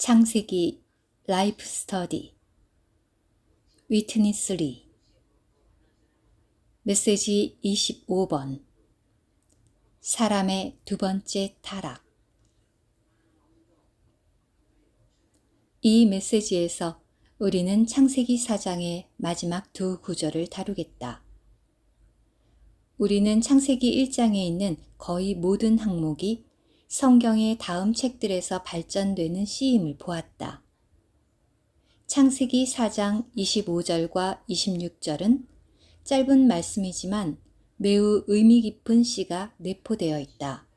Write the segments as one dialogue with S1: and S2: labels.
S1: 창세기 라이프 스터디 위트니스 리 메시지 25번 사람의 두 번째 타락. 이 메시지에서 우리는 창세기 4장의 마지막 두 구절을 다루겠다. 우리는 창세기 1장에 있는 거의 모든 항목이 성경의 다음 책들에서 발전되는 씨임을 보았다. 창세기 4장 25절과 26절은 짧은 말씀이지만 매우 의미 깊은 씨가 내포되어 있다.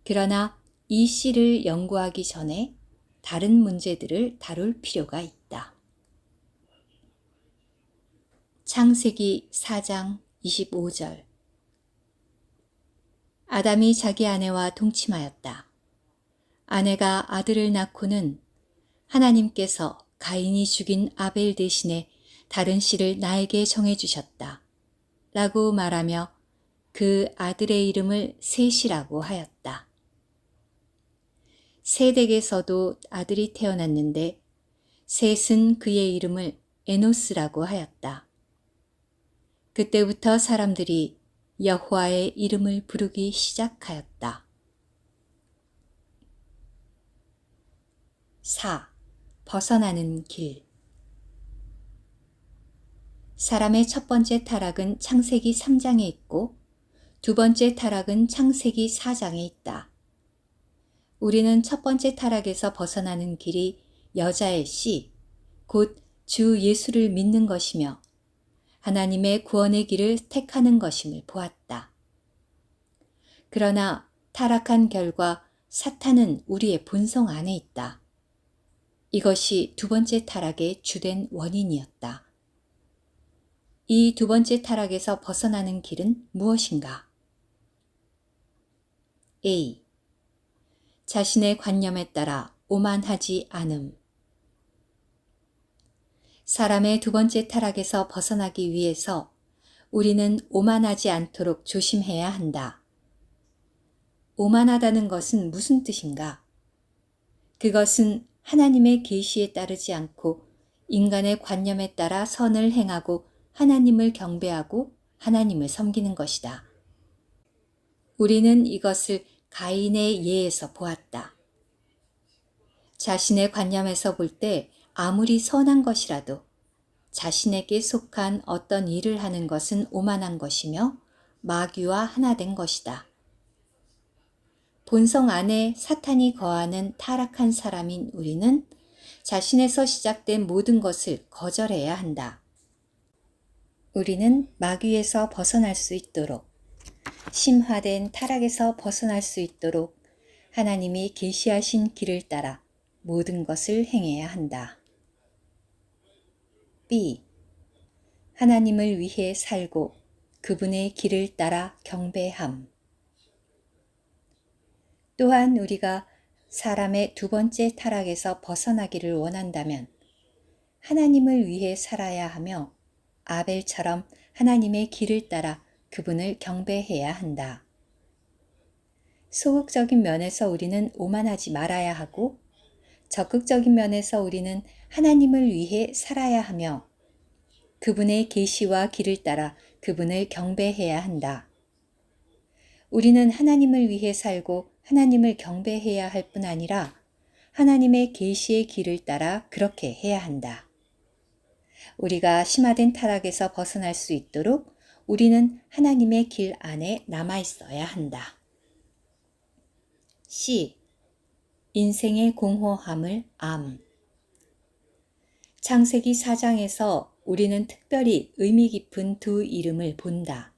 S1: 그러나 이 씨를 연구하기 전에 다른 문제들을 다룰 필요가 있다. 창세기 4장 25절 아담이 자기 아내와 동침하였다. 아내가 아들을 낳고는 하나님께서 가인이 죽인 아벨 대신에 다른 씨를 나에게 정해주셨다. 라고 말하며 그 아들의 이름을 셋이라고 하였다. 셋에게서도 아들이 태어났는데 셋은 그의 이름을 에노스라고 하였다. 그때부터 사람들이 여호와의 이름을 부르기 시작하였다. 4. 벗어나는 길. 사람의 첫 번째 타락은 창세기 3장에 있고 두 번째 타락은 창세기 4장에 있다. 우리는 첫 번째 타락에서 벗어나는 길이 여자의 씨, 곧 주 예수를 믿는 것이며 하나님의 구원의 길을 택하는 것임을 보았다. 그러나 타락한 결과 사탄은 우리의 본성 안에 있다. 이것이 두 번째 타락의 주된 원인이었다. 이 두 번째 타락에서 벗어나는 길은 무엇인가? A. 자신의 관념에 따라 오만하지 않음. 사람의 두 번째 타락에서 벗어나기 위해서 우리는 오만하지 않도록 조심해야 한다. 오만하다는 것은 무슨 뜻인가? 그것은 하나님의 계시에 따르지 않고 인간의 관념에 따라 선을 행하고 하나님을 경배하고 하나님을 섬기는 것이다. 우리는 이것을 가인의 예에서 보았다. 자신의 관념에서 볼 때 아무리 선한 것이라도 자신에게 속한 어떤 일을 하는 것은 오만한 것이며 마귀와 하나 된 것이다. 본성 안에 사탄이 거하는 타락한 사람인 우리는 자신에서 시작된 모든 것을 거절해야 한다. 우리는 마귀에서 벗어날 수 있도록 심화된 타락에서 벗어날 수 있도록 하나님이 계시하신 길을 따라 모든 것을 행해야 한다. B. 하나님을 위해 살고 그분의 길을 따라 경배함. 또한 우리가 사람의 두 번째 타락에서 벗어나기를 원한다면 하나님을 위해 살아야 하며 아벨처럼 하나님의 길을 따라 그분을 경배해야 한다. 소극적인 면에서 우리는 오만하지 말아야 하고 적극적인 면에서 우리는 하나님을 위해 살아야 하며 그분의 계시와 길을 따라 그분을 경배해야 한다. 우리는 하나님을 위해 살고 하나님을 경배해야 할 뿐 아니라 하나님의 계시의 길을 따라 그렇게 해야 한다. 우리가 심화된 타락에서 벗어날 수 있도록 우리는 하나님의 길 안에 남아 있어야 한다. C. 인생의 공허함을 암. 창세기 4장에서 우리는 특별히 의미 깊은 두 이름을 본다.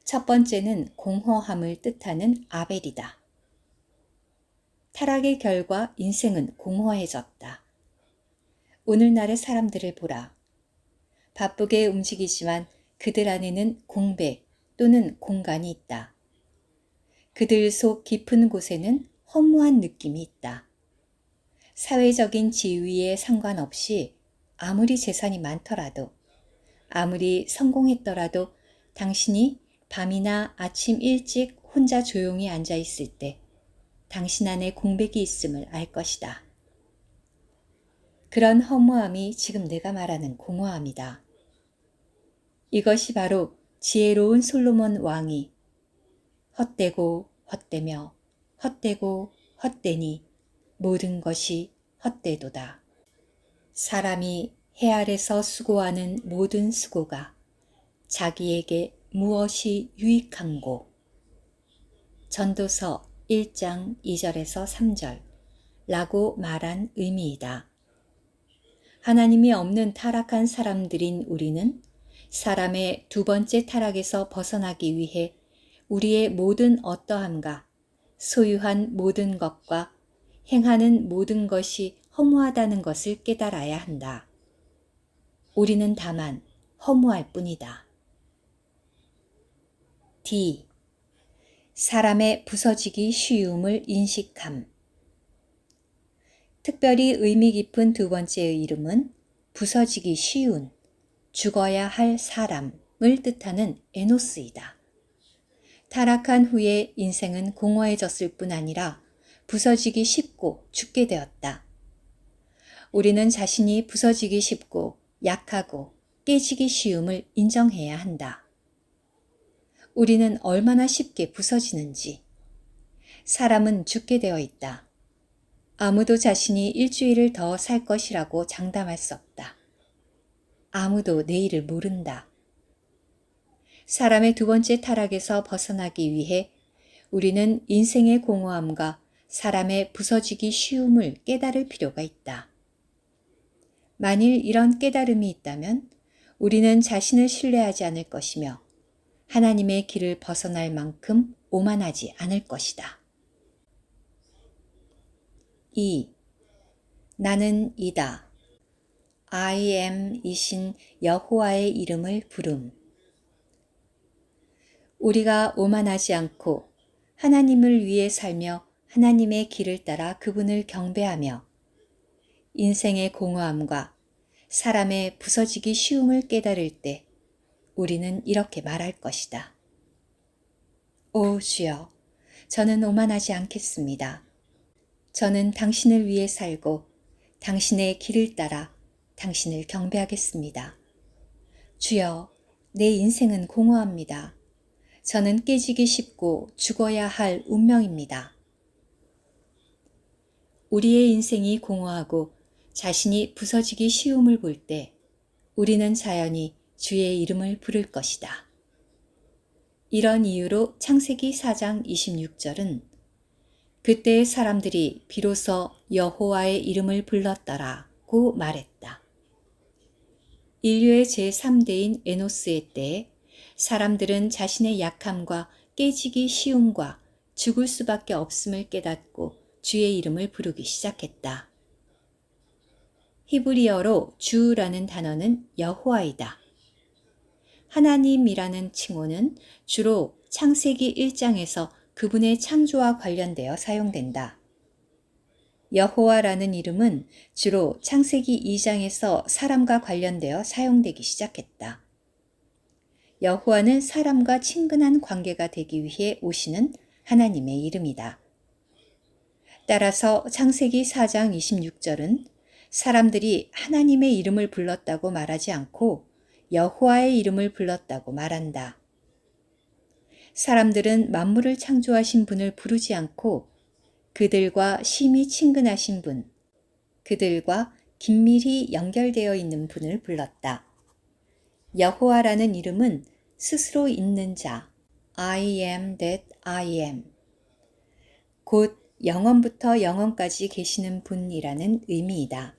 S1: 첫 번째는 공허함을 뜻하는 아벨이다. 타락의 결과 인생은 공허해졌다. 오늘날의 사람들을 보라. 바쁘게 움직이지만 그들 안에는 공백 또는 공간이 있다. 그들 속 깊은 곳에는 허무한 느낌이 있다. 사회적인 지위에 상관없이 아무리 재산이 많더라도, 아무리 성공했더라도 당신이 밤이나 아침 일찍 혼자 조용히 앉아 있을 때 당신 안에 공백이 있음을 알 것이다. 그런 허무함이 지금 내가 말하는 공허함이다. 이것이 바로 지혜로운 솔로몬 왕이 헛되고 헛되며 헛되고 헛되니 모든 것이 헛되도다. 사람이 해 아래서 수고하는 모든 수고가 자기에게 무엇이 유익한고. 전도서 1장 2절에서 3절 라고 말한 의미이다. 하나님이 없는 타락한 사람들인 우리는 사람의 두 번째 타락에서 벗어나기 위해 우리의 모든 어떠함과 소유한 모든 것과 행하는 모든 것이 허무하다는 것을 깨달아야 한다. 우리는 다만 허무할 뿐이다. D. 사람의 부서지기 쉬움을 인식함. 특별히 의미 깊은 두 번째의 이름은 부서지기 쉬운, 죽어야 할 사람을 뜻하는 에노스이다. 타락한 후에 인생은 공허해졌을 뿐 아니라 부서지기 쉽고 죽게 되었다. 우리는 자신이 부서지기 쉽고 약하고 깨지기 쉬움을 인정해야 한다. 우리는 얼마나 쉽게 부서지는지. 사람은 죽게 되어 있다. 아무도 자신이 일주일을 더 살 것이라고 장담할 수 없다. 아무도 내일을 모른다. 사람의 두 번째 타락에서 벗어나기 위해 우리는 인생의 공허함과 사람의 부서지기 쉬움을 깨달을 필요가 있다. 만일 이런 깨달음이 있다면 우리는 자신을 신뢰하지 않을 것이며 하나님의 길을 벗어날 만큼 오만하지 않을 것이다. 2. 나는 이다. I am 이신 여호와의 이름을 부름. 우리가 오만하지 않고 하나님을 위해 살며 하나님의 길을 따라 그분을 경배하며 인생의 공허함과 사람의 부서지기 쉬움을 깨달을 때 우리는 이렇게 말할 것이다. 오 주여, 저는 오만하지 않겠습니다. 저는 당신을 위해 살고 당신의 길을 따라 당신을 경배하겠습니다. 주여, 내 인생은 공허합니다. 저는 깨지기 쉽고 죽어야 할 운명입니다. 우리의 인생이 공허하고 자신이 부서지기 쉬움을 볼 때 우리는 자연히 주의 이름을 부를 것이다. 이런 이유로 창세기 4장 26절은 그때의 사람들이 비로소 여호와의 이름을 불렀더라고 말했다. 인류의 제3대인 에노스의 때에 사람들은 자신의 약함과 깨지기 쉬움과 죽을 수밖에 없음을 깨닫고 주의 이름을 부르기 시작했다. 히브리어로 주라는 단어는 여호와이다. 하나님이라는 칭호는 주로 창세기 1장에서 그분의 창조와 관련되어 사용된다. 여호와라는 이름은 주로 창세기 2장에서 사람과 관련되어 사용되기 시작했다. 여호와는 사람과 친근한 관계가 되기 위해 오시는 하나님의 이름이다. 따라서 창세기 4장 26절은 사람들이 하나님의 이름을 불렀다고 말하지 않고 여호와의 이름을 불렀다고 말한다. 사람들은 만물을 창조하신 분을 부르지 않고 그들과 심히 친근하신 분, 그들과 긴밀히 연결되어 있는 분을 불렀다. 여호와라는 이름은 스스로 있는 자, I am that I am, 곧 영원부터 영원까지 계시는 분이라는 의미이다.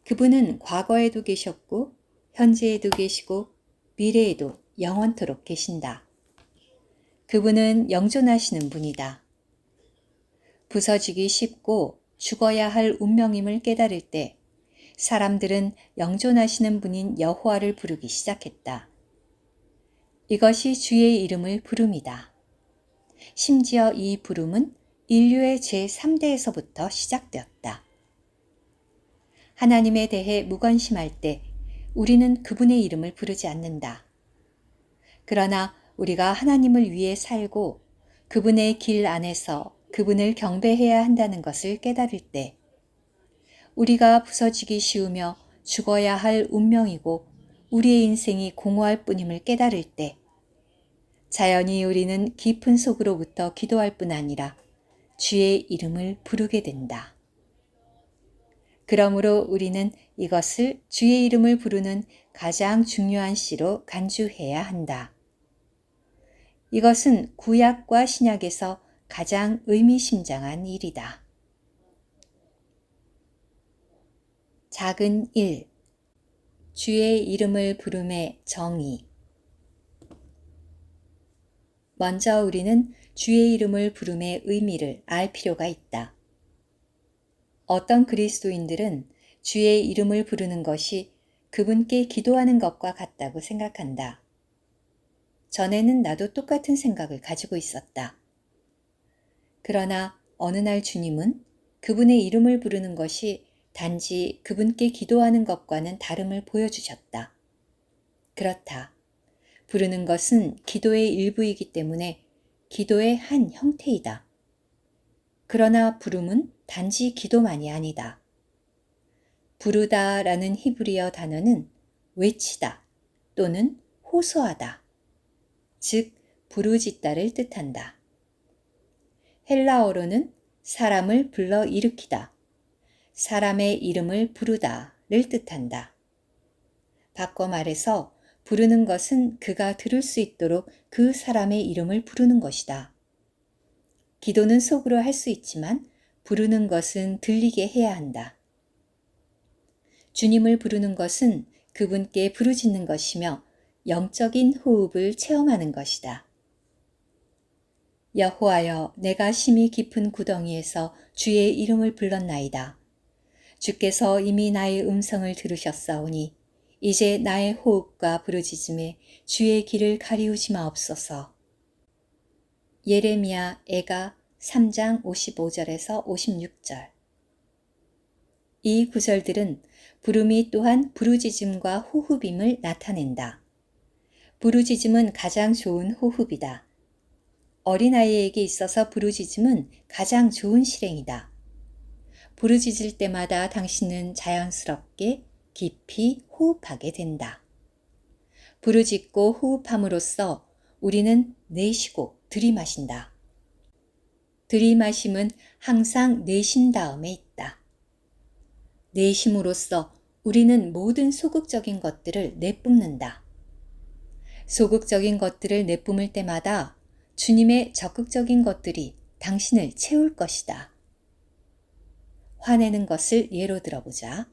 S1: 그분은 과거에도 계셨고 현재에도 계시고 미래에도 영원토록 계신다. 그분은 영존하시는 분이다. 부서지기 쉽고 죽어야 할 운명임을 깨달을 때 사람들은 영존하시는 분인 여호와를 부르기 시작했다. 이것이 주의 이름을 부름이다. 심지어 이 부름은 인류의 제3대에서부터 시작되었다. 하나님에 대해 무관심할 때 우리는 그분의 이름을 부르지 않는다. 그러나 우리가 하나님을 위해 살고 그분의 길 안에서 그분을 경배해야 한다는 것을 깨달을 때 우리가 부서지기 쉬우며 죽어야 할 운명이고 우리의 인생이 공허할 뿐임을 깨달을 때 자연히 우리는 깊은 속으로부터 기도할 뿐 아니라 주의 이름을 부르게 된다. 그러므로 우리는 이것을 주의 이름을 부르는 가장 중요한 시로 간주해야 한다. 이것은 구약과 신약에서 가장 의미심장한 일이다. 작은 1. 주의 이름을 부름의 정의. 먼저 우리는 주의 이름을 부름의 의미를 알 필요가 있다. 어떤 그리스도인들은 주의 이름을 부르는 것이 그분께 기도하는 것과 같다고 생각한다. 전에는 나도 똑같은 생각을 가지고 있었다. 그러나 어느 날 주님은 그분의 이름을 부르는 것이 단지 그분께 기도하는 것과는 다름을 보여주셨다. 그렇다. 부르는 것은 기도의 일부이기 때문에 기도의 한 형태이다. 그러나 부름은 단지 기도만이 아니다. 부르다라는 히브리어 단어는 외치다 또는 호소하다, 즉 부르짖다를 뜻한다. 헬라어로는 사람을 불러 일으키다, 사람의 이름을 부르다를 뜻한다. 바꿔 말해서 부르는 것은 그가 들을 수 있도록 그 사람의 이름을 부르는 것이다. 기도는 속으로 할 수 있지만 부르는 것은 들리게 해야 한다. 주님을 부르는 것은 그분께 부르짖는 것이며 영적인 호흡을 체험하는 것이다. 여호와여, 내가 심히 깊은 구덩이에서 주의 이름을 불렀나이다. 주께서 이미 나의 음성을 들으셨사오니 이제 나의 호흡과 부르짖음에 주의 길을 가리우지 마옵소서. 예레미야 애가 3장 55절에서 56절. 이 구절들은 부름이 또한 부르짖음과 호흡임을 나타낸다. 부르짖음은 가장 좋은 호흡이다. 어린아이에게 있어서 부르짖음은 가장 좋은 실행이다. 부르짖을 때마다 당신은 자연스럽게 깊이 호흡하게 된다. 부르짖고 호흡함으로써 우리는 내쉬고 들이마신다. 들이마심은 항상 내쉰 다음에 있다. 내쉼으로써 우리는 모든 소극적인 것들을 내뿜는다. 소극적인 것들을 내뿜을 때마다 주님의 적극적인 것들이 당신을 채울 것이다. 화내는 것을 예로 들어보자.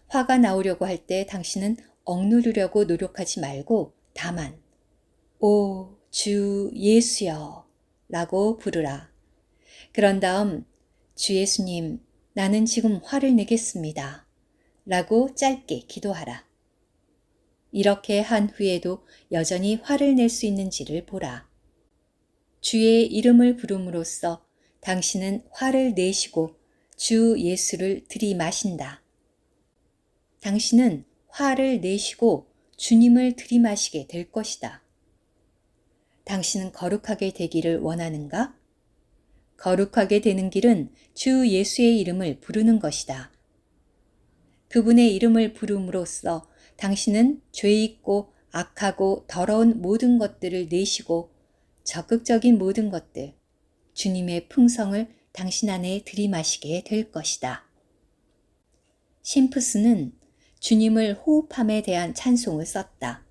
S1: 화가 나오려고 할 때 당신은 억누르려고 노력하지 말고 다만 오, 주 예수여 라고 부르라. 그런 다음 주 예수님, 나는 지금 화를 내겠습니다 라고 짧게 기도하라. 이렇게 한 후에도 여전히 화를 낼 수 있는지를 보라. 주의 이름을 부름으로써 당신은 화를 내쉬고 주 예수를 들이마신다. 당신은 화를 내쉬고 주님을 들이마시게 될 것이다. 당신은 거룩하게 되기를 원하는가? 거룩하게 되는 길은 주 예수의 이름을 부르는 것이다. 그분의 이름을 부름으로써 당신은 죄 있고 악하고 더러운 모든 것들을 내쉬고 적극적인 모든 것들, 주님의 풍성을 당신 안에 들이마시게 될 것이다. 심프스는 주님을 호흡함에 대한 찬송을 썼다.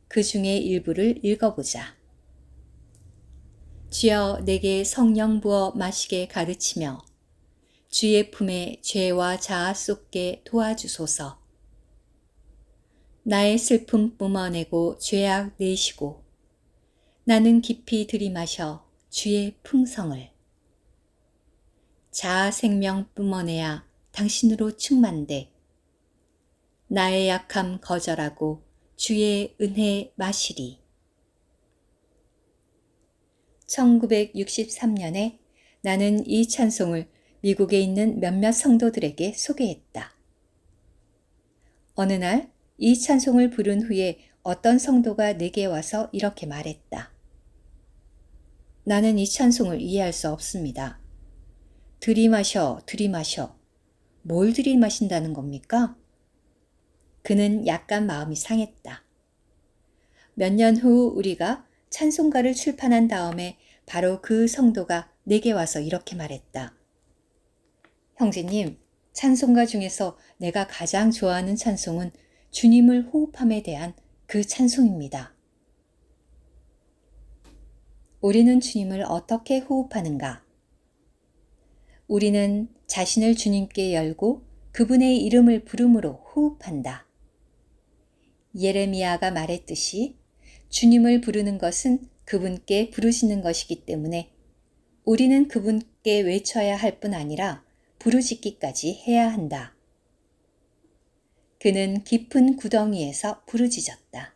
S1: 그 중에 일부를 읽어보자. 주여 내게 성령 부어 마시게 가르치며 주의 품에 죄와 자아 쏟게 도와주소서. 나의 슬픔 뿜어내고 죄악 내쉬고 나는 깊이 들이마셔 주의 풍성을. 자아 생명 뿜어내야 당신으로 충만돼. 나의 약함 거절하고 주의 은혜 마시리. 1963년에 나는 이 찬송을 미국에 있는 몇몇 성도들에게 소개했다. 어느 날 이 찬송을 부른 후에 어떤 성도가 내게 와서 이렇게 말했다. 나는 이 찬송을 이해할 수 없습니다. 들이마셔, 들이마셔. 뭘 들이마신다는 겁니까? 그는 약간 마음이 상했다. 몇 년 후 우리가 찬송가를 출판한 다음에 바로 그 성도가 내게 와서 이렇게 말했다. 형제님, 찬송가 중에서 내가 가장 좋아하는 찬송은 주님을 호흡함에 대한 그 찬송입니다. 우리는 주님을 어떻게 호흡하는가? 우리는 자신을 주님께 열고 그분의 이름을 부름으로 호흡한다. 예레미야가 말했듯이 주님을 부르는 것은 그분께 부르짖는 것이기 때문에 우리는 그분께 외쳐야 할 뿐 아니라 부르짖기까지 해야 한다. 그는 깊은 구덩이에서 부르짖었다.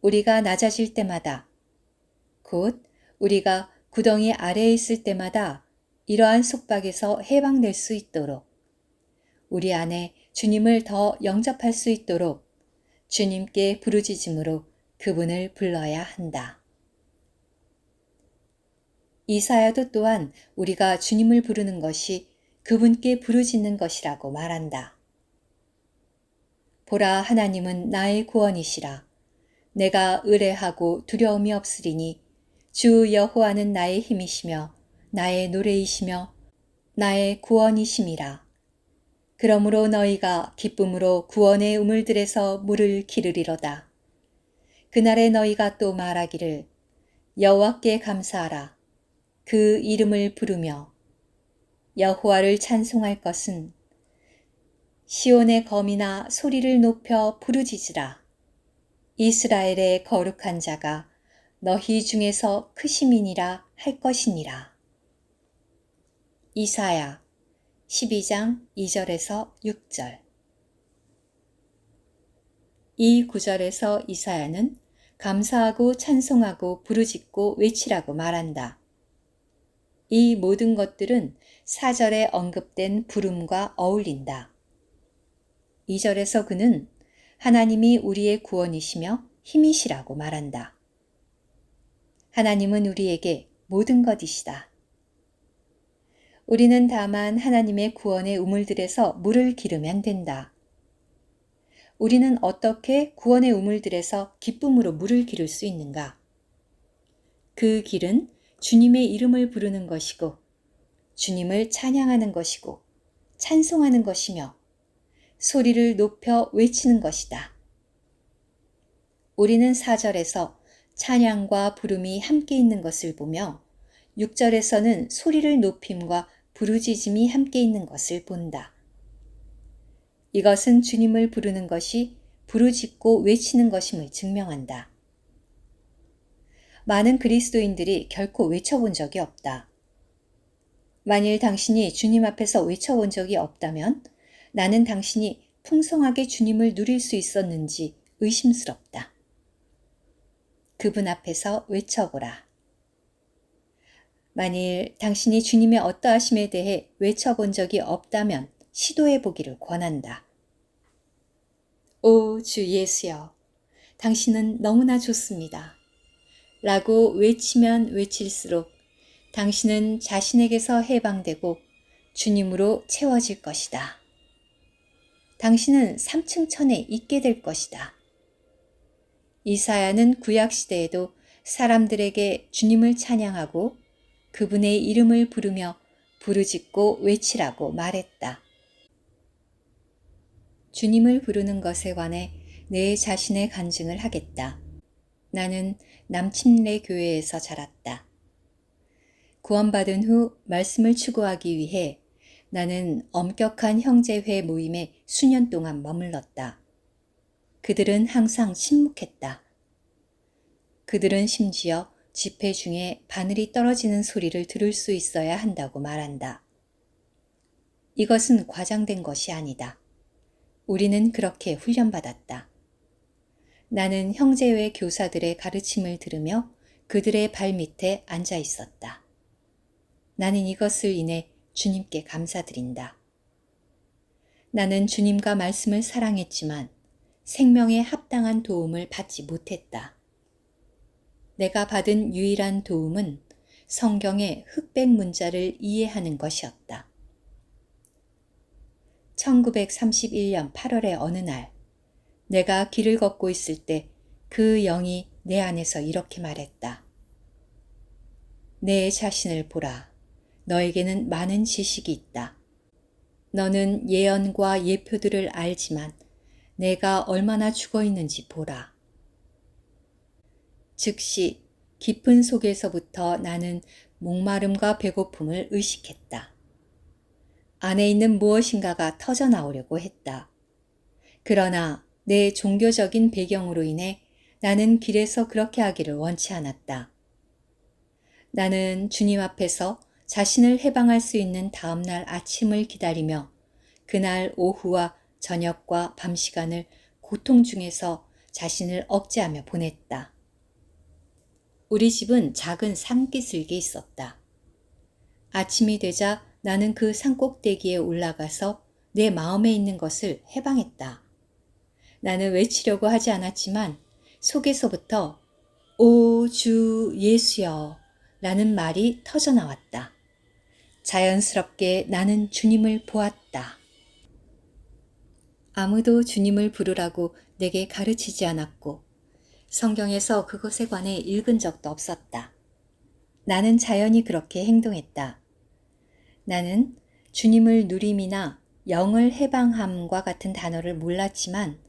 S1: 우리가 낮아질 때마다, 곧 우리가 구덩이 아래에 있을 때마다 이러한 속박에서 해방될 수 있도록, 우리 안에 주님을 더 영접할 수 있도록 주님께 부르짖음으로 그분을 불러야 한다. 이사야도 또한 우리가 주님을 부르는 것이 그분께 부르짖는 것이라고 말한다. 보라, 하나님은 나의 구원이시라. 내가 의뢰하고 두려움이 없으리니 주 여호와는 나의 힘이시며 나의 노래이시며 나의 구원이심이라. 그러므로 너희가 기쁨으로 구원의 우물들에서 물을 기르리로다. 그날에 너희가 또 말하기를 여호와께 감사하라. 그 이름을 부르며 여호와를 찬송할 것은 시온의 검이나 소리를 높여 부르짖으라. 이스라엘의 거룩한 자가 너희 중에서 크심이니라 할 것이니라. 이사야 12장 2절에서 6절. 이 구절에서 이사야는 감사하고 찬송하고 부르짖고 외치라고 말한다. 이 모든 것들은 4절에 언급된 부름과 어울린다. 2절에서 그는 하나님이 우리의 구원이시며 힘이시라고 말한다. 하나님은 우리에게 모든 것이시다. 우리는 다만 하나님의 구원의 우물들에서 물을 기르면 된다. 우리는 어떻게 구원의 우물들에서 기쁨으로 물을 기를 수 있는가? 그 길은 주님의 이름을 부르는 것이고 주님을 찬양하는 것이고 찬송하는 것이며 소리를 높여 외치는 것이다. 우리는 4절에서 찬양과 부름이 함께 있는 것을 보며 6절에서는 소리를 높임과 부르짖음이 함께 있는 것을 본다. 이것은 주님을 부르는 것이 부르짖고 외치는 것임을 증명한다. 많은 그리스도인들이 결코 외쳐본 적이 없다. 만일 당신이 주님 앞에서 외쳐본 적이 없다면 나는 당신이 풍성하게 주님을 누릴 수 있었는지 의심스럽다. 그분 앞에서 외쳐보라. 만일 당신이 주님의 어떠하심에 대해 외쳐본 적이 없다면 시도해 보기를 권한다. 오, 주 예수여, 당신은 너무나 좋습니다. 라고 외치면 외칠수록 당신은 자신에게서 해방되고 주님으로 채워질 것이다. 당신은 3층 천에 있게 될 것이다. 이사야는 구약시대에도 사람들에게 주님을 찬양하고 그분의 이름을 부르며 부르짖고 외치라고 말했다. 주님을 부르는 것에 관해 내 자신의 간증을 하겠다. 나는 남침래 교회에서 자랐다. 구원받은 후 말씀을 추구하기 위해 나는 엄격한 형제회 모임에 수년 동안 머물렀다. 그들은 항상 침묵했다. 그들은 심지어 집회 중에 바늘이 떨어지는 소리를 들을 수 있어야 한다고 말한다. 이것은 과장된 것이 아니다. 우리는 그렇게 훈련받았다. 나는 형제회 교사들의 가르침을 들으며 그들의 발 밑에 앉아 있었다. 나는 이것을 인해 주님께 감사드린다. 나는 주님과 말씀을 사랑했지만 생명에 합당한 도움을 받지 못했다. 내가 받은 유일한 도움은 성경의 흑백 문자를 이해하는 것이었다. 1931년 8월의 어느 날, 내가 길을 걷고 있을 때 그 영이 내 안에서 이렇게 말했다. 내 자신을 보라. 너에게는 많은 지식이 있다. 너는 예언과 예표들을 알지만 내가 얼마나 죽어 있는지 보라. 즉시 깊은 속에서부터 나는 목마름과 배고픔을 의식했다. 안에 있는 무엇인가가 터져 나오려고 했다. 그러나 내 종교적인 배경으로 인해 나는 길에서 그렇게 하기를 원치 않았다. 나는 주님 앞에서 자신을 해방할 수 있는 다음날 아침을 기다리며 그날 오후와 저녁과 밤 시간을 고통 중에서 자신을 억제하며 보냈다. 우리 집은 작은 산기슭에 있었다. 아침이 되자 나는 그 산꼭대기에 올라가서 내 마음에 있는 것을 해방했다. 나는 외치려고 하지 않았지만 속에서부터 오 주 예수여 라는 말이 터져 나왔다. 자연스럽게 나는 주님을 보았다. 아무도 주님을 부르라고 내게 가르치지 않았고 성경에서 그것에 관해 읽은 적도 없었다. 나는 자연히 그렇게 행동했다. 나는 주님을 누림이나 영을 해방함과 같은 단어를 몰랐지만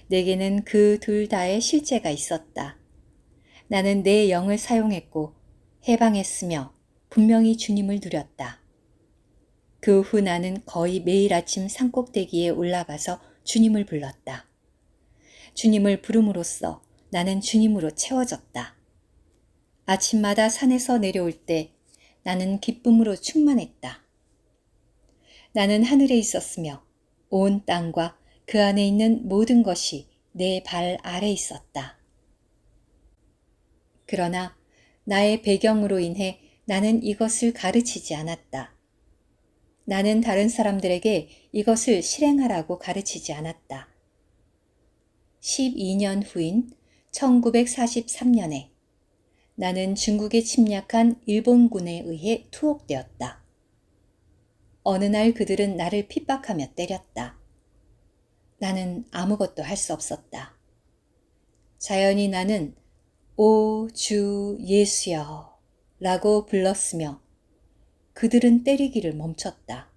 S1: 내게는 그 둘 다의 실제가 있었다. 나는 내 영을 사용했고 해방했으며 분명히 주님을 누렸다. 그 후 나는 거의 매일 아침 산꼭대기에 올라가서 주님을 불렀다. 주님을 부름으로써 나는 주님으로 채워졌다. 아침마다 산에서 내려올 때 나는 기쁨으로 충만했다. 나는 하늘에 있었으며 온 땅과 그 안에 있는 모든 것이 내 발 아래 있었다. 그러나 나의 배경으로 인해 나는 이것을 가르치지 않았다. 나는 다른 사람들에게 이것을 실행하라고 가르치지 않았다. 12년 후인 1943년에 나는 중국에 침략한 일본군에 의해 투옥되었다. 어느 날 그들은 나를 핍박하며 때렸다. 나는 아무것도 할 수 없었다. 자연히 나는 오 주 예수여 라고 불렀으며 그들은 때리기를 멈췄다.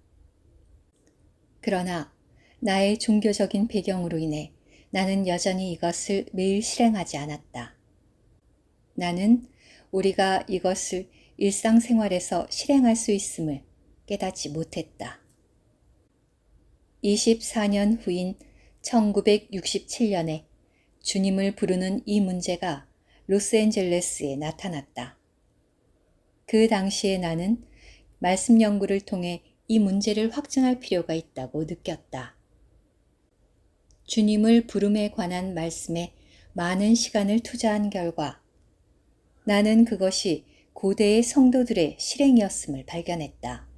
S1: 그러나 나의 종교적인 배경으로 인해 나는 여전히 이것을 매일 실행하지 않았다. 나는 우리가 이것을 일상생활에서 실행할 수 있음을 깨닫지 못했다. 24년 후인 1967년에 주님을 부르는 이 문제가 로스앤젤레스에 나타났다. 그 당시에 나는 말씀 연구를 통해 이 문제를 확증할 필요가 있다고 느꼈다. 주님을 부름에 관한 말씀에 많은 시간을 투자한 결과 나는 그것이 고대의 성도들의 실행이었음을 발견했다.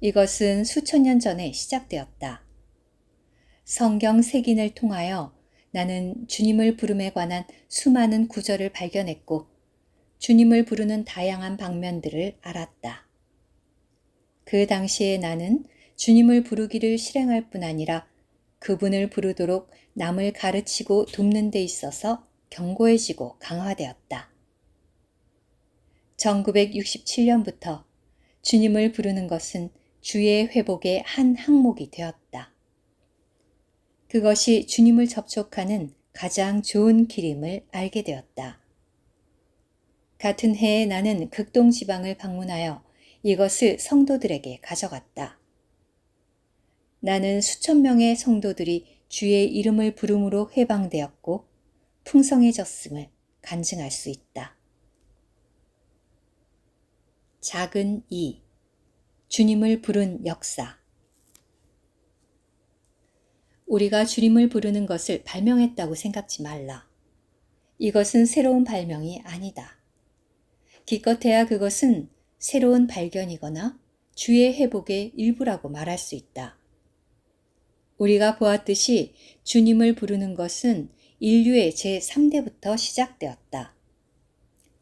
S1: 이것은 수천 년 전에 시작되었다. 성경 색인을 통하여 나는 주님을 부름에 관한 수많은 구절을 발견했고 주님을 부르는 다양한 방면들을 알았다. 그 당시에 나는 주님을 부르기를 실행할 뿐 아니라 그분을 부르도록 남을 가르치고 돕는 데 있어서 견고해지고 강화되었다. 1967년부터 주님을 부르는 것은 주의 회복의 한 항목이 되었다. 그것이 주님을 접촉하는 가장 좋은 길임을 알게 되었다. 같은 해에 나는 극동 지방을 방문하여 이것을 성도들에게 가져갔다. 나는 수천 명의 성도들이 주의 이름을 부름으로 해방되었고 풍성해졌음을 간증할 수 있다. 작은 이, 주님을 부른 역사. 우리가 주님을 부르는 것을 발명했다고 생각지 말라. 이것은 새로운 발명이 아니다. 기껏해야 그것은 새로운 발견이거나 주의 회복의 일부라고 말할 수 있다. 우리가 보았듯이 주님을 부르는 것은 인류의 제3대부터 시작되었다.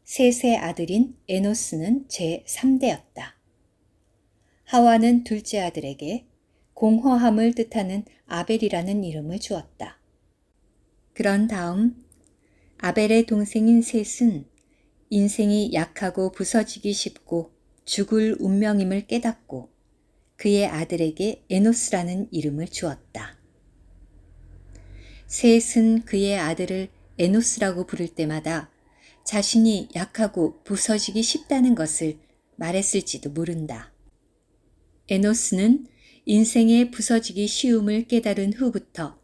S1: 셋의 아들인 에노스는 제3대였다. 하와는 둘째 아들에게, 공허함을 뜻하는 아벨이라는 이름을 주었다. 그런 다음 아벨의 동생인 셋은 인생이 약하고 부서지기 쉽고 죽을 운명임을 깨닫고 그의 아들에게 에노스라는 이름을 주었다. 셋은 그의 아들을 에노스라고 부를 때마다 자신이 약하고 부서지기 쉽다는 것을 말했을지도 모른다. 에노스는 인생의 부서지기 쉬움을 깨달은 후부터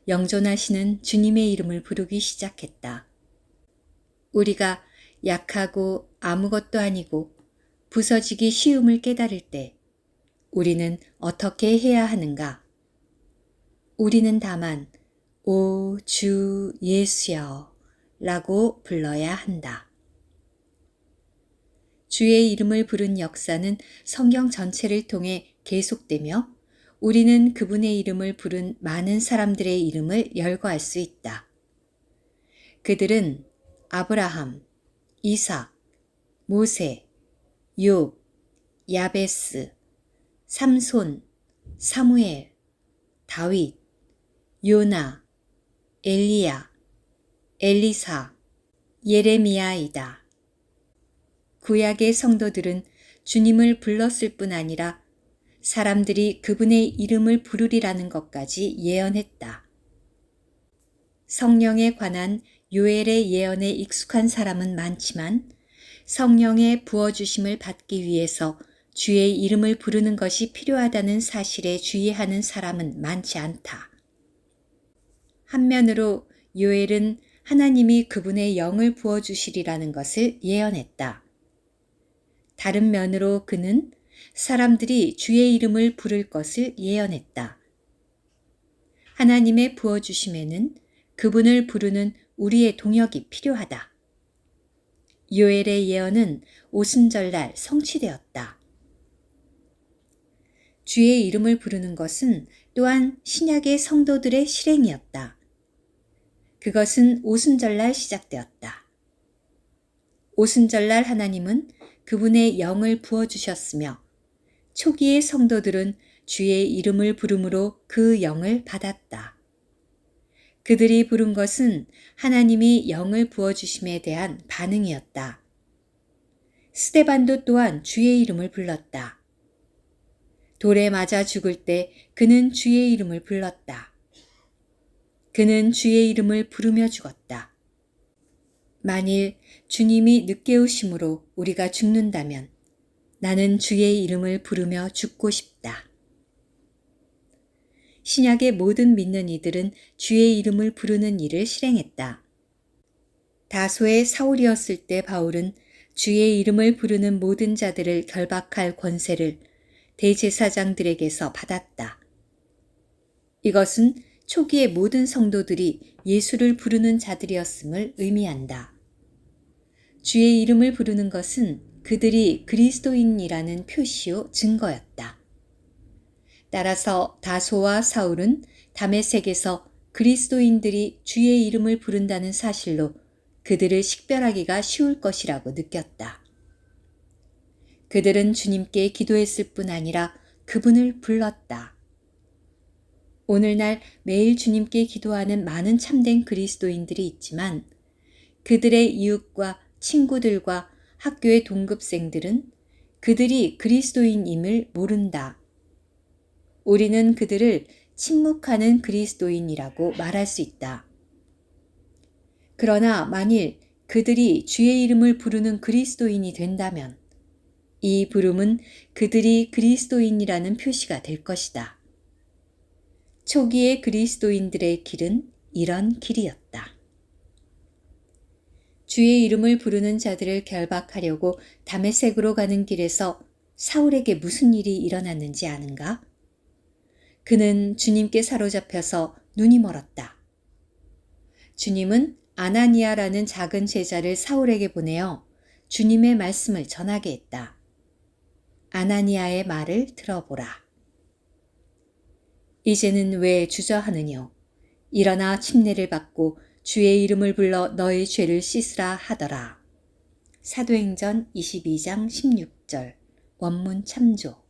S1: 영존하시는 주님의 이름을 부르기 시작했다. 우리가 약하고 아무것도 아니고 부서지기 쉬움을 깨달을 때 우리는 어떻게 해야 하는가? 우리는 다만 오 주 예수여 라고 불러야 한다. 주의 이름을 부른 역사는 성경 전체를 통해 계속되며 우리는 그분의 이름을 부른 많은 사람들의 이름을 열거할 수 있다. 그들은 아브라함, 이삭, 모세, 욥, 야베스, 삼손, 사무엘, 다윗, 요나, 엘리야, 엘리사, 예레미야이다. 구약의 성도들은 주님을 불렀을 뿐 아니라 사람들이 그분의 이름을 부르리라는 것까지 예언했다. 성령에 관한 요엘의 예언에 익숙한 사람은 많지만 성령의 부어주심을 받기 위해서 주의 이름을 부르는 것이 필요하다는 사실에 주의하는 사람은 많지 않다. 한면으로 요엘은 하나님이 그분의 영을 부어주시리라는 것을 예언했다. 다른 면으로 그는 사람들이 주의 이름을 부를 것을 예언했다. 하나님의 부어주심에는 그분을 부르는 우리의 동역이 필요하다. 요엘의 예언은 오순절날 성취되었다. 주의 이름을 부르는 것은 또한 신약의 성도들의 실행이었다. 그것은 오순절날 시작되었다. 오순절날 하나님은 그분의 영을 부어주셨으며 초기의 성도들은 주의 이름을 부름으로 그 영을 받았다. 그들이 부른 것은 하나님이 영을 부어주심에 대한 반응이었다. 스데반도 또한 주의 이름을 불렀다. 돌에 맞아 죽을 때 그는 주의 이름을 불렀다. 그는 주의 이름을 부르며 죽었다. 만일 주님이 늦게 오심으로 우리가 죽는다면 나는 주의 이름을 부르며 죽고 싶다. 신약의 모든 믿는 이들은 주의 이름을 부르는 일을 실행했다. 다소의 사울이었을 때 바울은 주의 이름을 부르는 모든 자들을 결박할 권세를 대제사장들에게서 받았다. 이것은 초기의 모든 성도들이 예수를 부르는 자들이었음을 의미한다. 주의 이름을 부르는 것은 그들이 그리스도인이라는 표시요 증거였다. 따라서 다소와 사울은 다메섹에서 그리스도인들이 주의 이름을 부른다는 사실로 그들을 식별하기가 쉬울 것이라고 느꼈다. 그들은 주님께 기도했을 뿐 아니라 그분을 불렀다. 오늘날 매일 주님께 기도하는 많은 참된 그리스도인들이 있지만 그들의 이웃과 친구들과 학교의 동급생들은 그들이 그리스도인임을 모른다. 우리는 그들을 침묵하는 그리스도인이라고 말할 수 있다. 그러나 만일 그들이 주의 이름을 부르는 그리스도인이 된다면 이 부름은 그들이 그리스도인이라는 표시가 될 것이다. 초기의 그리스도인들의 길은 이런 길이었다. 주의 이름을 부르는 자들을 결박하려고 다메섹으로 가는 길에서 사울에게 무슨 일이 일어났는지 아는가? 그는 주님께 사로잡혀서 눈이 멀었다. 주님은 아나니아라는 작은 제자를 사울에게 보내어 주님의 말씀을 전하게 했다. 아나니아의 말을 들어보라. 이제는 왜 주저하느뇨? 일어나 침례를 받고 주의 이름을 불러 너의 죄를 씻으라 하더라. 사도행전 22장 16절 원문 참조.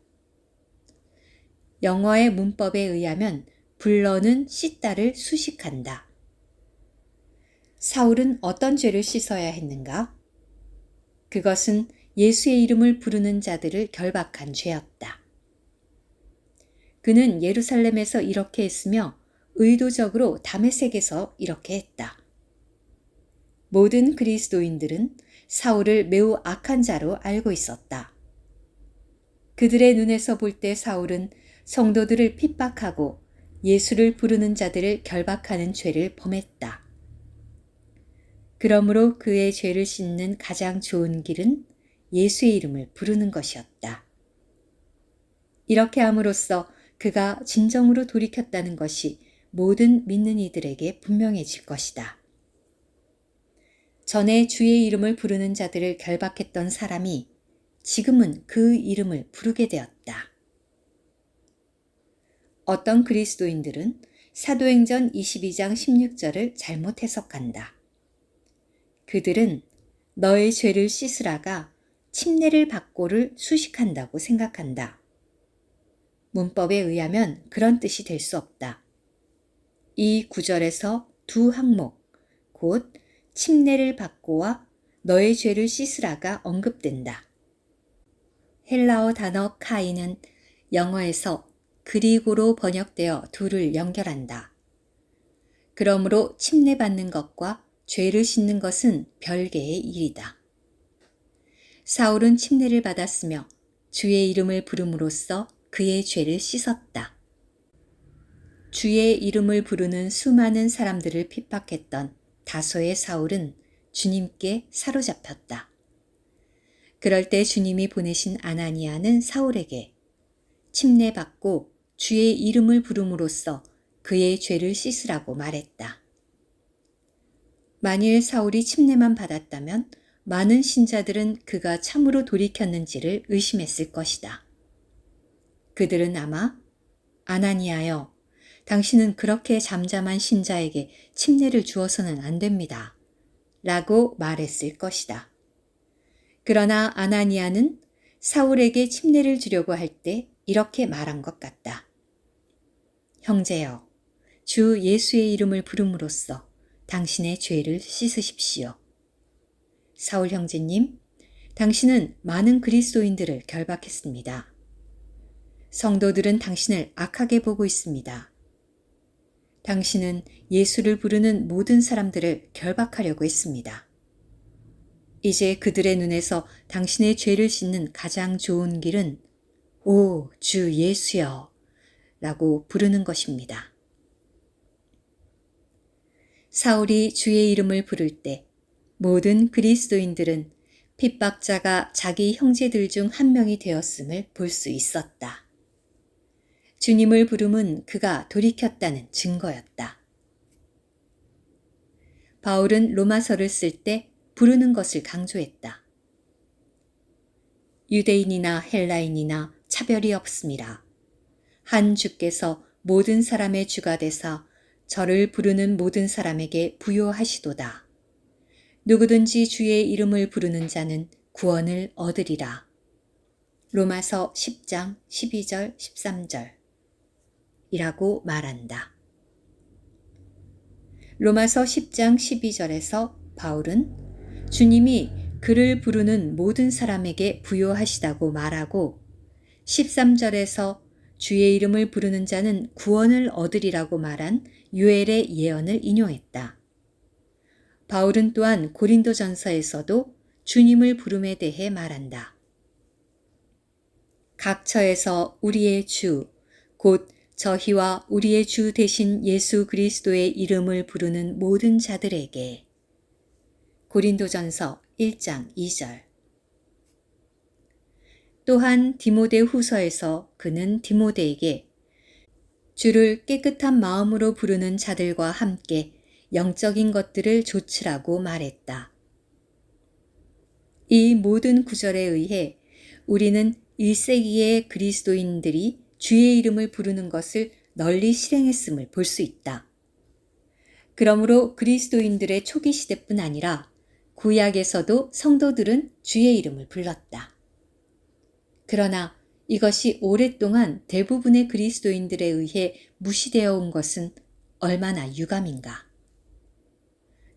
S1: 영어의 문법에 의하면 불러는 씻다를 수식한다. 사울은 어떤 죄를 씻어야 했는가? 그것은 예수의 이름을 부르는 자들을 결박한 죄였다. 그는 예루살렘에서 이렇게 했으며 의도적으로 다메섹에서 이렇게 했다. 모든 그리스도인들은 사울을 매우 악한 자로 알고 있었다. 그들의 눈에서 볼 때 사울은 성도들을 핍박하고 예수를 부르는 자들을 결박하는 죄를 범했다. 그러므로 그의 죄를 씻는 가장 좋은 길은 예수의 이름을 부르는 것이었다. 이렇게 함으로써 그가 진정으로 돌이켰다는 것이 모든 믿는 이들에게 분명해질 것이다. 전에 주의 이름을 부르는 자들을 결박했던 사람이 지금은 그 이름을 부르게 되었다. 어떤 그리스도인들은 사도행전 22장 16절을 잘못 해석한다. 그들은 너의 죄를 씻으라가 침례를 받고를 수식한다고 생각한다. 문법에 의하면 그런 뜻이 될 수 없다. 이 구절에서 두 항목, 곧 침례를 받고와 너의 죄를 씻으라가 언급된다. 헬라어 단어 카이는 영어에서 그리고로 번역되어 둘을 연결한다. 그러므로 침례받는 것과 죄를 씻는 것은 별개의 일이다. 사울은 침례를 받았으며 주의 이름을 부름으로써 그의 죄를 씻었다. 주의 이름을 부르는 수많은 사람들을 핍박했던 다소의 사울은 주님께 사로잡혔다. 그럴 때 주님이 보내신 아나니아는 사울에게 침례받고 주의 이름을 부름으로써 그의 죄를 씻으라고 말했다. 만일 사울이 침례만 받았다면 많은 신자들은 그가 참으로 돌이켰는지를 의심했을 것이다. 그들은 아마 아나니아여, 당신은 그렇게 잠잠한 신자에게 침례를 주어서는 안 됩니다. 라고 말했을 것이다. 그러나 아나니아는 사울에게 침례를 주려고 할 때 이렇게 말한 것 같다. 형제여, 주 예수의 이름을 부름으로써 당신의 죄를 씻으십시오. 사울 형제님, 당신은 많은 그리스도인들을 결박했습니다. 성도들은 당신을 악하게 보고 있습니다. 당신은 예수를 부르는 모든 사람들을 결박하려고 했습니다. 이제 그들의 눈에서 당신의 죄를 씻는 가장 좋은 길은 오, 주 예수여 라고 부르는 것입니다. 사울이 주의 이름을 부를 때 모든 그리스도인들은 핍박자가 자기 형제들 중 한 명이 되었음을 볼 수 있었다. 주님을 부름은 그가 돌이켰다는 증거였다. 바울은 로마서를 쓸 때 부르는 것을 강조했다. 유대인이나 헬라인이나 차별이 없습니다. 한 주께서 모든 사람의 주가 되사 저를 부르는 모든 사람에게 부요하시도다. 누구든지 주의 이름을 부르는 자는 구원을 얻으리라. 로마서 10장 12절 13절 이라고 말한다. 로마서 10장 12절에서 바울은 주님이 그를 부르는 모든 사람에게 부요하시다고 말하고 13절에서 주의 이름을 부르는 자는 구원을 얻으리라고 말한 요엘의 예언을 인용했다. 바울은 또한 고린도전서에서도 주님을 부름에 대해 말한다. 각처에서 우리의 주, 곧 저희와 우리의 주 되신 예수 그리스도의 이름을 부르는 모든 자들에게. 고린도전서 1장 2절. 또한 디모데 후서에서 그는 디모데에게 주를 깨끗한 마음으로 부르는 자들과 함께 영적인 것들을 조치라고 말했다. 이 모든 구절에 의해 우리는 1세기의 그리스도인들이 주의 이름을 부르는 것을 널리 실행했음을 볼 수 있다. 그러므로 그리스도인들의 초기 시대뿐 아니라 구약에서도 성도들은 주의 이름을 불렀다. 그러나 이것이 오랫동안 대부분의 그리스도인들에 의해 무시되어 온 것은 얼마나 유감인가.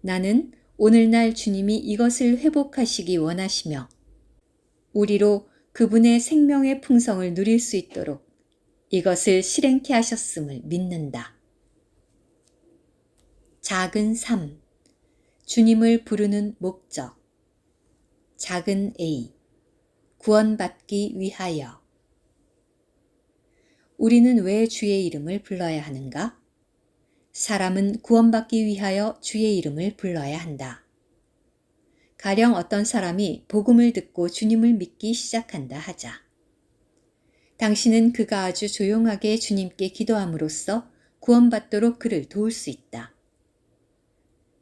S1: 나는 오늘날 주님이 이것을 회복하시기 원하시며 우리로 그분의 생명의 풍성을 누릴 수 있도록 이것을 실행케 하셨음을 믿는다. 작은 3. 주님을 부르는 목적. 작은 A. 구원받기 위하여. 우리는 왜 주의 이름을 불러야 하는가? 사람은 구원받기 위하여 주의 이름을 불러야 한다. 가령 어떤 사람이 복음을 듣고 주님을 믿기 시작한다 하자. 당신은 그가 아주 조용하게 주님께 기도함으로써 구원받도록 그를 도울 수 있다.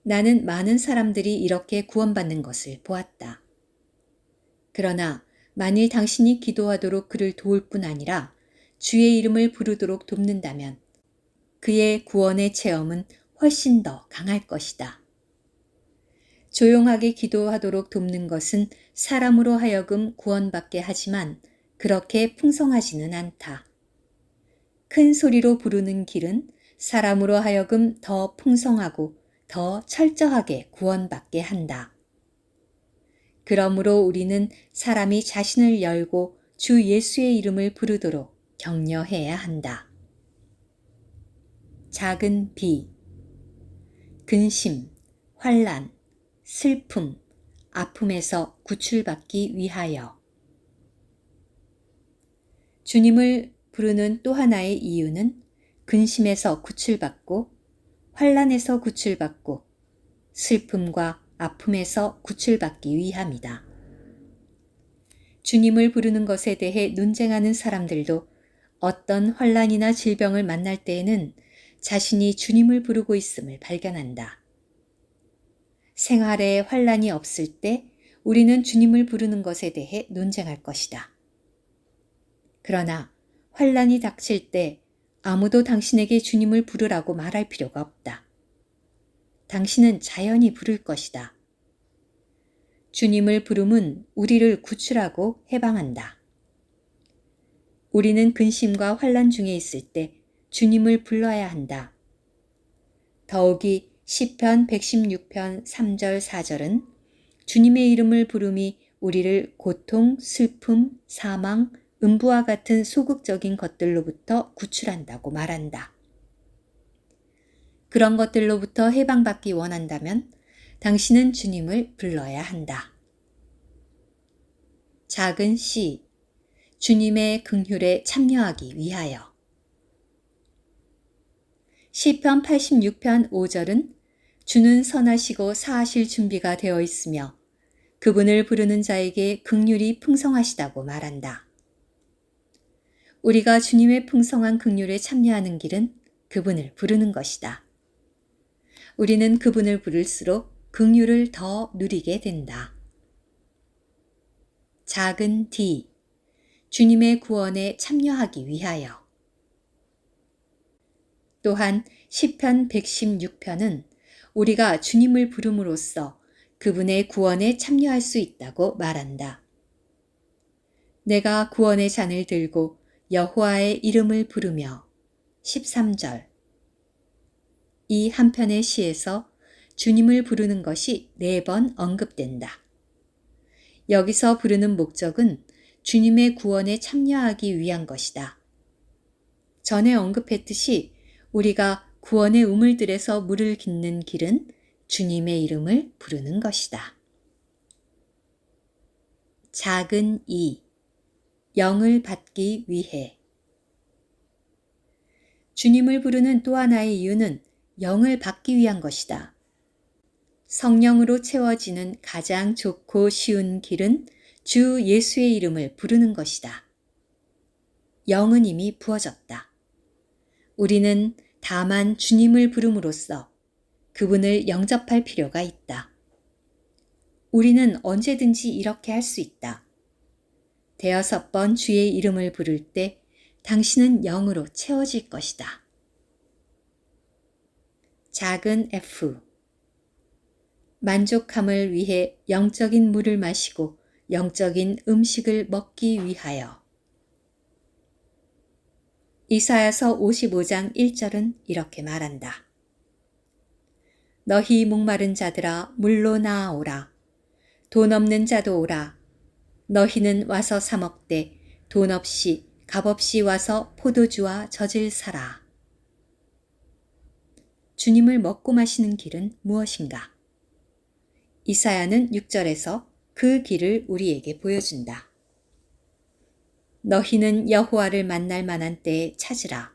S1: 나는 많은 사람들이 이렇게 구원받는 것을 보았다. 그러나 만일 당신이 기도하도록 그를 도울 뿐 아니라 주의 이름을 부르도록 돕는다면 그의 구원의 체험은 훨씬 더 강할 것이다. 조용하게 기도하도록 돕는 것은 사람으로 하여금 구원받게 하지만 그렇게 풍성하지는 않다. 큰 소리로 부르는 길은 사람으로 하여금 더 풍성하고 더 철저하게 구원받게 한다. 그러므로 우리는 사람이 자신을 열고 주 예수의 이름을 부르도록 격려해야 한다. 작은 B. 근심, 환난, 슬픔, 아픔에서 구출받기 위하여. 주님을 부르는 또 하나의 이유는 근심에서 구출받고 환난에서 구출받고 슬픔과 아픔에서 구출받기 위함이다. 주님을 부르는 것에 대해 논쟁하는 사람들도 어떤 환난이나 질병을 만날 때에는 자신이 주님을 부르고 있음을 발견한다. 생활에 환난이 없을 때 우리는 주님을 부르는 것에 대해 논쟁할 것이다. 그러나 환난이 닥칠 때 아무도 당신에게 주님을 부르라고 말할 필요가 없다. 당신은 자연히 부를 것이다. 주님을 부름은 우리를 구출하고 해방한다. 우리는 근심과 환난 중에 있을 때 주님을 불러야 한다. 더욱이 시편 116편 3절 4절은 주님의 이름을 부름이 우리를 고통, 슬픔, 사망, 음부와 같은 소극적인 것들로부터 구출한다고 말한다. 그런 것들로부터 해방받기 원한다면 당신은 주님을 불러야 한다. 작은 C. 주님의 긍휼에 참여하기 위하여. 시편 86편 5절은 주는 선하시고 사하실 준비가 되어 있으며 그분을 부르는 자에게 긍휼이 풍성하시다고 말한다. 우리가 주님의 풍성한 긍휼에 참여하는 길은 그분을 부르는 것이다. 우리는 그분을 부를수록 긍휼을 더 누리게 된다. 작은 D. 주님의 구원에 참여하기 위하여. 또한 시편 116편은 우리가 주님을 부름으로써 그분의 구원에 참여할 수 있다고 말한다. 내가 구원의 잔을 들고 여호와의 이름을 부르며 13절. 이 한편의 시에서 주님을 부르는 것이 4번 언급된다. 여기서 부르는 목적은 주님의 구원에 참여하기 위한 것이다. 전에 언급했듯이 우리가 구원의 우물들에서 물을 깃는 길은 주님의 이름을 부르는 것이다. 작은 E. 영을 받기 위해. 주님을 부르는 또 하나의 이유는 영을 받기 위한 것이다. 성령으로 채워지는 가장 좋고 쉬운 길은 주 예수의 이름을 부르는 것이다. 영은 이미 부어졌다. 우리는 다만 주님을 부름으로써 그분을 영접할 필요가 있다. 우리는 언제든지 이렇게 할 수 있다. 5번 주의 이름을 부를 때 당신은 영으로 채워질 것이다. 작은 F. 만족함을 위해 영적인 물을 마시고 영적인 음식을 먹기 위하여. 이사야서 55장 1절은 이렇게 말한다. 너희 목마른 자들아 물로 나아오라. 돈 없는 자도 오라. 너희는 와서 사 먹되 돈 없이 값없이 와서 포도주와 젖을 사라. 주님을 먹고 마시는 길은 무엇인가? 이사야는 6절에서 그 길을 우리에게 보여준다. 너희는 여호와를 만날 만한 때에 찾으라.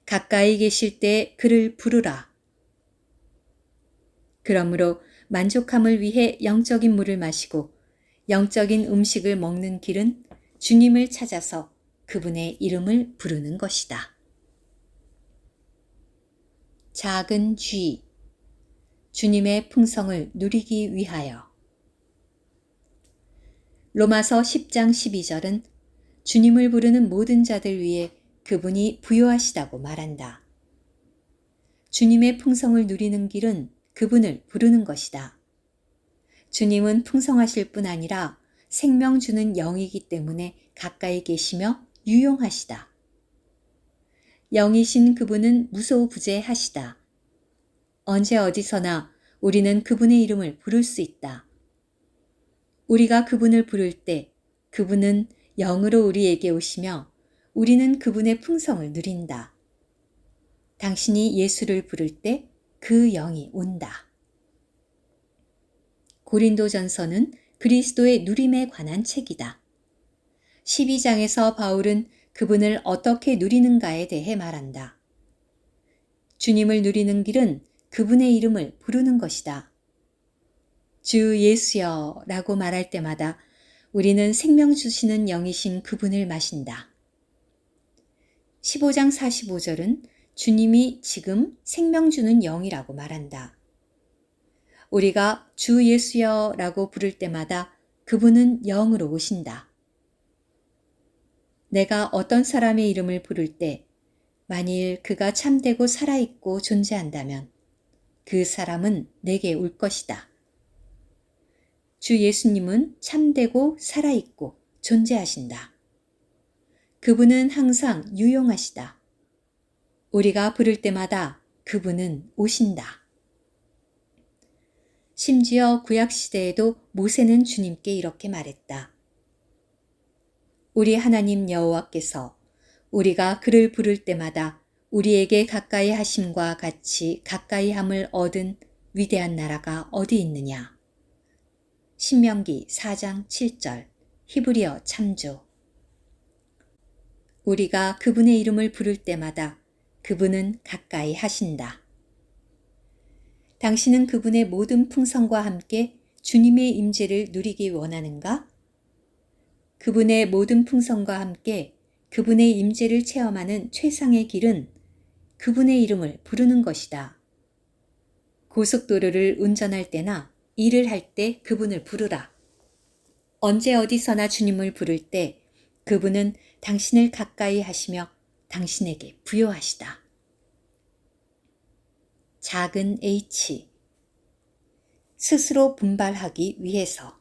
S1: 가까이 계실 때에 그를 부르라. 그러므로 만족함을 위해 영적인 물을 마시고 영적인 음식을 먹는 길은 주님을 찾아서 그분의 이름을 부르는 것이다. 작은 쥐, 주님의 풍성을 누리기 위하여. 로마서 10장 12절은 주님을 부르는 모든 자들 위해 그분이 부요하시다고 말한다. 주님의 풍성을 누리는 길은 그분을 부르는 것이다. 주님은 풍성하실 뿐 아니라 생명 주는 영이기 때문에 가까이 계시며 유용하시다. 영이신 그분은 무소부재하시다. 언제 어디서나 우리는 그분의 이름을 부를 수 있다. 우리가 그분을 부를 때 그분은 영으로 우리에게 오시며 우리는 그분의 풍성을 누린다. 당신이 예수를 부를 때 그 영이 온다. 고린도전서는 그리스도의 누림에 관한 책이다. 12장에서 바울은 그분을 어떻게 누리는가에 대해 말한다. 주님을 누리는 길은 그분의 이름을 부르는 것이다. 주 예수여 라고 말할 때마다 우리는 생명 주시는 영이신 그분을 마신다. 15장 45절은 주님이 지금 생명 주는 영이라고 말한다. 우리가 주 예수여 라고 부를 때마다 그분은 영으로 오신다. 내가 어떤 사람의 이름을 부를 때 만일 그가 참되고 살아있고 존재한다면 그 사람은 내게 올 것이다. 주 예수님은 참되고 살아있고 존재하신다. 그분은 항상 유용하시다. 우리가 부를 때마다 그분은 오신다. 심지어 구약시대에도 모세는 주님께 이렇게 말했다. 우리 하나님 여호와께서 우리가 그를 부를 때마다 우리에게 가까이 하심과 같이 가까이 함을 얻은 위대한 나라가 어디 있느냐. 신명기 4장 7절 히브리어 참조. 우리가 그분의 이름을 부를 때마다 그분은 가까이 하신다. 당신은 그분의 모든 풍성과 함께 주님의 임재를 누리기 원하는가? 그분의 모든 풍성과 함께 그분의 임재를 체험하는 최상의 길은 그분의 이름을 부르는 것이다. 고속도로를 운전할 때나 일을 할 때 그분을 부르라. 언제 어디서나 주님을 부를 때 그분은 당신을 가까이 하시며 당신에게 부요하시다. 작은 H. 스스로 분발하기 위해서.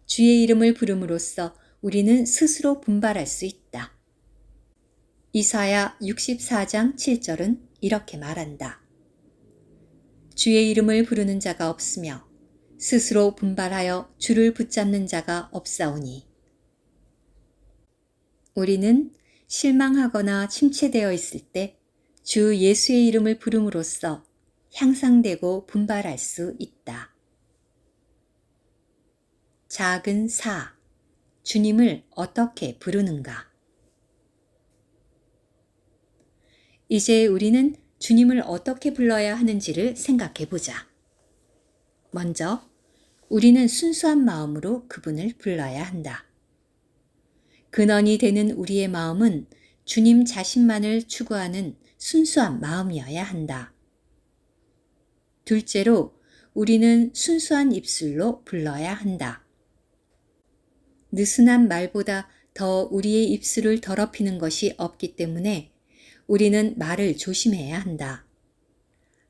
S1: 주의 이름을 부름으로써 우리는 스스로 분발할 수 있다. 이사야 64장 7절은 이렇게 말한다. 주의 이름을 부르는 자가 없으며 스스로 분발하여 주를 붙잡는 자가 없사오니. 우리는 실망하거나 침체되어 있을 때 주 예수의 이름을 부름으로써 향상되고 분발할 수 있다. 작은 사. 주님을 어떻게 부르는가? 이제 우리는 주님을 어떻게 불러야 하는지를 생각해 보자. 먼저 우리는 순수한 마음으로 그분을 불러야 한다. 근원이 되는 우리의 마음은 주님 자신만을 추구하는 순수한 마음이어야 한다. 둘째로 우리는 순수한 입술로 불러야 한다. 느슨한 말보다 더 우리의 입술을 더럽히는 것이 없기 때문에 우리는 말을 조심해야 한다.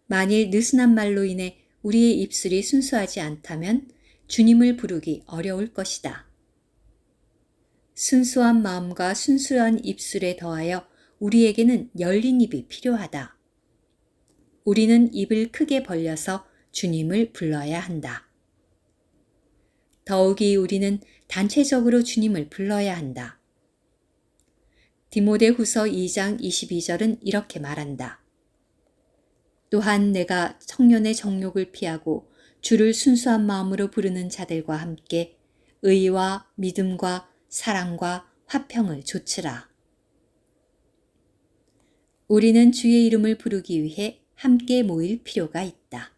S1: 만일 느슨한 말로 인해 우리의 입술이 순수하지 않다면 주님을 부르기 어려울 것이다. 순수한 마음과 순수한 입술에 더하여 우리에게는 열린 입이 필요하다. 우리는 입을 크게 벌려서 주님을 불러야 한다. 더욱이 우리는 단체적으로 주님을 불러야 한다. 디모데후서 2장 22절은 이렇게 말한다. 또한 내가 청년의 정욕을 피하고 주를 순수한 마음으로 부르는 자들과 함께 의와 믿음과 사랑과 화평을 좇으라. 우리는 주의 이름을 부르기 위해 함께 모일 필요가 있다.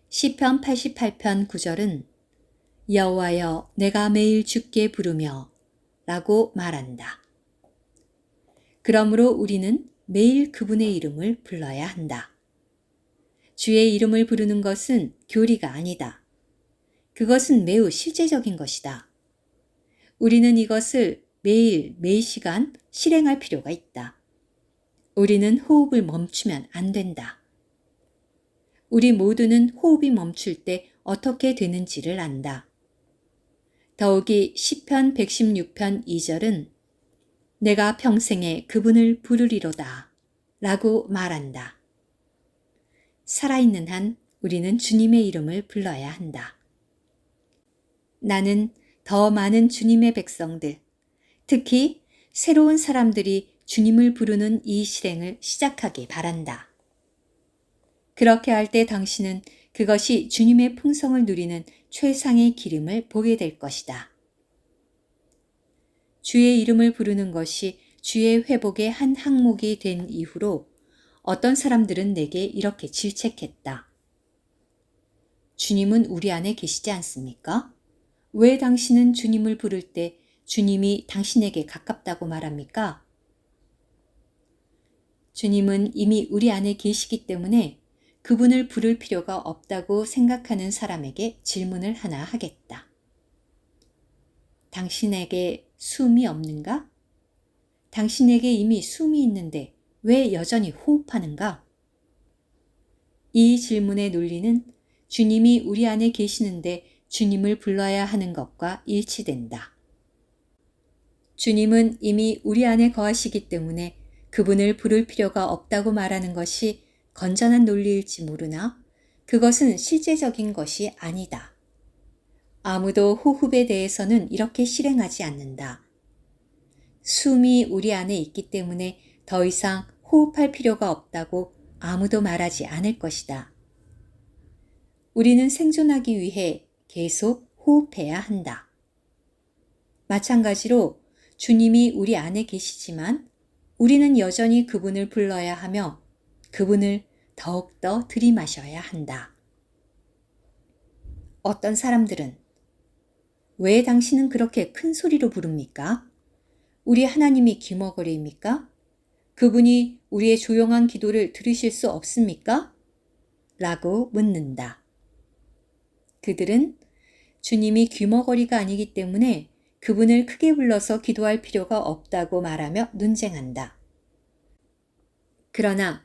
S1: 시편 88편 9절은 여호와여 내가 매일 주께 부르며 라고 말한다. 그러므로 우리는 매일 그분의 이름을 불러야 한다. 주의 이름을 부르는 것은 교리가 아니다. 그것은 매우 실제적인 것이다. 우리는 이것을 매일, 매 시간 실행할 필요가 있다. 우리는 호흡을 멈추면 안 된다. 우리 모두는 호흡이 멈출 때 어떻게 되는지를 안다. 더욱이 시편 116편 2절은 내가 평생에 그분을 부르리로다 라고 말한다. 살아있는 한 우리는 주님의 이름을 불러야 한다. 나는 더 많은 주님의 백성들, 특히 새로운 사람들이 주님을 부르는 이 실행을 시작하기 바란다. 그렇게 할 때 당신은 그것이 주님의 풍성을 누리는 최상의 기림을 보게 될 것이다. 주의 이름을 부르는 것이 주의 회복의 한 항목이 된 이후로 어떤 사람들은 내게 이렇게 질책했다. 주님은 우리 안에 계시지 않습니까? 왜 당신은 주님을 부를 때 주님이 당신에게 가깝다고 말합니까? 주님은 이미 우리 안에 계시기 때문에 그분을 부를 필요가 없다고 생각하는 사람에게 질문을 하나 하겠다. 당신에게 숨이 없는가? 당신에게 이미 숨이 있는데 왜 여전히 호흡하는가? 이 질문의 논리는 주님이 우리 안에 계시는데 주님을 불러야 하는 것과 일치된다. 주님은 이미 우리 안에 거하시기 때문에 그분을 부를 필요가 없다고 말하는 것이 건전한 논리일지 모르나 그것은 실제적인 것이 아니다. 아무도 호흡에 대해서는 이렇게 실행하지 않는다. 숨이 우리 안에 있기 때문에 더 이상 호흡할 필요가 없다고 아무도 말하지 않을 것이다. 우리는 생존하기 위해 계속 호흡해야 한다. 마찬가지로 주님이 우리 안에 계시지만 우리는 여전히 그분을 불러야 하며 그분을 더욱더 들이마셔야 한다. 어떤 사람들은 왜 당신은 그렇게 큰 소리로 부릅니까? 우리 하나님이 귀머거리입니까? 그분이 우리의 조용한 기도를 들으실 수 없습니까? 라고 묻는다. 그들은 주님이 귀머거리가 아니기 때문에 그분을 크게 불러서 기도할 필요가 없다고 말하며 논쟁한다. 그러나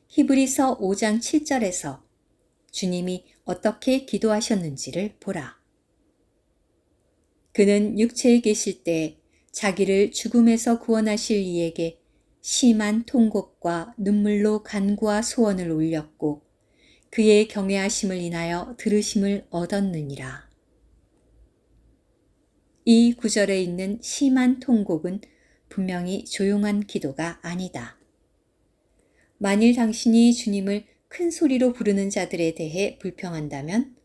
S1: 히브리서 5장 7절에서 주님이 어떻게 기도하셨는지를 보라. 그는 육체에 계실 때 자기를 죽음에서 구원하실 이에게 심한 통곡과 눈물로 간구와 소원을 올렸고 그의 경외하심을 인하여 들으심을 얻었느니라. 이 구절에 있는 심한 통곡은 분명히 조용한 기도가 아니다. 만일 당신이 주님을 큰 소리로 부르는 자들에 대해 불평한다면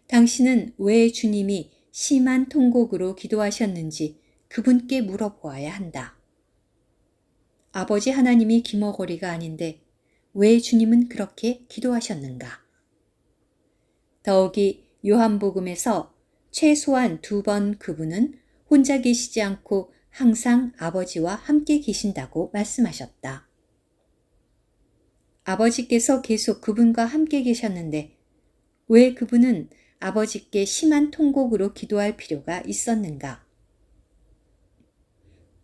S1: 당신은 왜 주님이 심한 통곡으로 기도하셨는지 그분께 물어보아야 한다. 아버지 하나님이 귀머거리가 아닌데 왜 주님은 그렇게 기도하셨는가? 더욱이 요한복음에서 최소한 2번 그분은 혼자 계시지 않고 항상 아버지와 함께 계신다고 말씀하셨다. 아버지께서 계속 그분과 함께 계셨는데 왜 그분은 아버지께 심한 통곡으로 기도할 필요가 있었는가?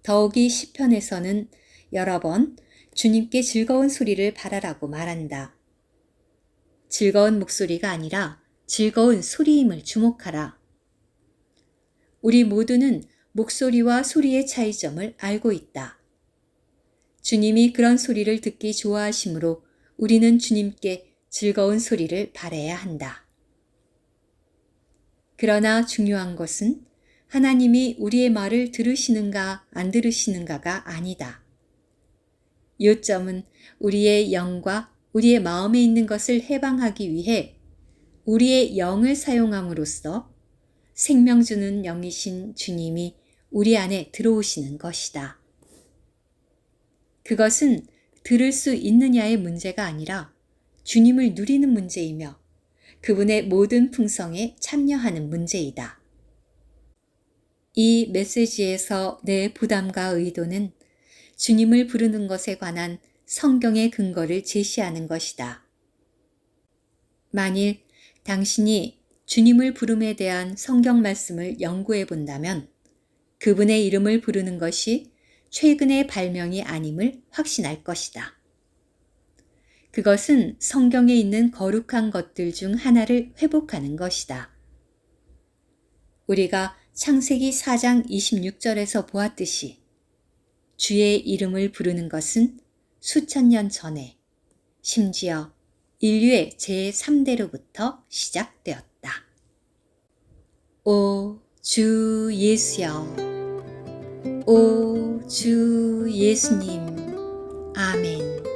S1: 더욱이 시편에서는 여러 번 주님께 즐거운 소리를 바라라고 말한다. 즐거운 목소리가 아니라 즐거운 소리임을 주목하라. 우리 모두는 목소리와 소리의 차이점을 알고 있다. 주님이 그런 소리를 듣기 좋아하시므로 우리는 주님께 즐거운 소리를 바라야 한다. 그러나 중요한 것은 하나님이 우리의 말을 들으시는가 안 들으시는가가 아니다. 요점은 우리의 영과 우리의 마음에 있는 것을 해방하기 위해 우리의 영을 사용함으로써 생명 주는 영이신 주님이 우리 안에 들어오시는 것이다. 그것은 들을 수 있느냐의 문제가 아니라 주님을 누리는 문제이며 그분의 모든 풍성에 참여하는 문제이다. 이 메시지에서 내 부담과 의도는 주님을 부르는 것에 관한 성경의 근거를 제시하는 것이다. 만일 당신이 주님을 부름에 대한 성경 말씀을 연구해 본다면 그분의 이름을 부르는 것이 최근의 발명이 아님을 확신할 것이다. 그것은 성경에 있는 거룩한 것들 중 하나를 회복하는 것이다. 우리가 창세기 4장 26절에서 보았듯이 주의 이름을 부르는 것은 수천 년 전에 심지어 인류의 제3대로부터 시작되었다. 오 주 예수여, 오 주 예수님, 아멘.